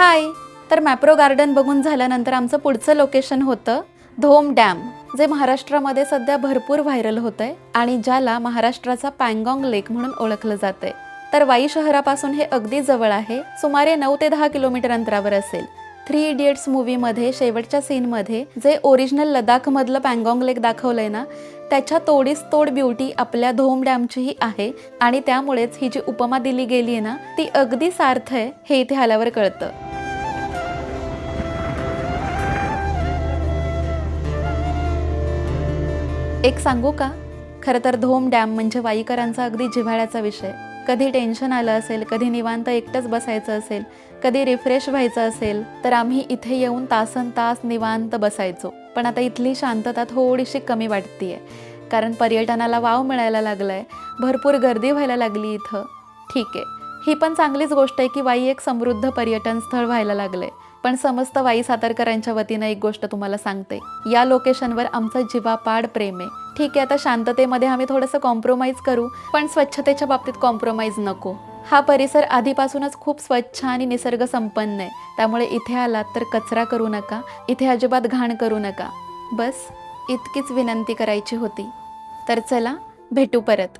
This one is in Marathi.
हाय. तर मॅप्रो गार्डन बघून झाल्यानंतर आमचं पुढचं लोकेशन होतं धोम डॅम, जे महाराष्ट्रामध्ये सध्या भरपूर व्हायरल होत आहे आणि ज्याला महाराष्ट्राचा पँगॉंग लेक म्हणून ओळखलं जातंय. तर वाई शहरापासून हे अगदी जवळ आहे, सुमारे 9 ते 10 किलोमीटर अंतरावर असेल. 3 इडियट्स मूवीमध्ये शेवटच्या सीनमध्ये जे ओरिजिनल लडाखमधलं पँगॉंग लेक दाखवलंय ना, त्याच्या तोडीस तोड ब्युटी आपल्या धोम डॅमचीही आहे आणि त्यामुळेच ही जी उपमा दिली गेली आहे ना, ती अगदी सार्थ आहे हे इथे आल्यावर कळतं. एक सांगू का, खरं तर धोम डॅम म्हणजे वाईकरांचा अगदी जिव्हाळ्याचा विषय. कधी टेन्शन आलं असेल, कधी निवांत एकटंच बसायचं असेल, कधी रिफ्रेश व्हायचं असेल, तर आम्ही इथे येऊन तासनतास निवांत बसायचो. पण आता इथली शांतता थोडीशी कमी वाटतीये, कारण पर्यटनाला वाव मिळायला लागलाय, भरपूर गर्दी व्हायला लागली इथं. ठीक आहे, ही पण चांगलीच गोष्ट आहे की वाई एक समृद्ध पर्यटन स्थळ व्हायला लागलंय. पण समस्त वाई सातारकरांच्या वतीनं एक गोष्ट तुम्हाला सांगते, या लोकेशनवर आमचं जीवापाड प्रेम आहे. ठीक आहे, आता शांततेमध्ये आम्ही थोडंसं कॉम्प्रोमाइज करू, पण स्वच्छतेच्या बाबतीत कॉम्प्रोमाइज नको. हा परिसर आधीपासूनच खूप स्वच्छ आणि निसर्ग संपन्न आहे, त्यामुळे इथे आलात तर कचरा करू नका, इथे अजिबात घाण करू नका. बस इतकीच विनंती करायची होती. तर चला, भेटू परत.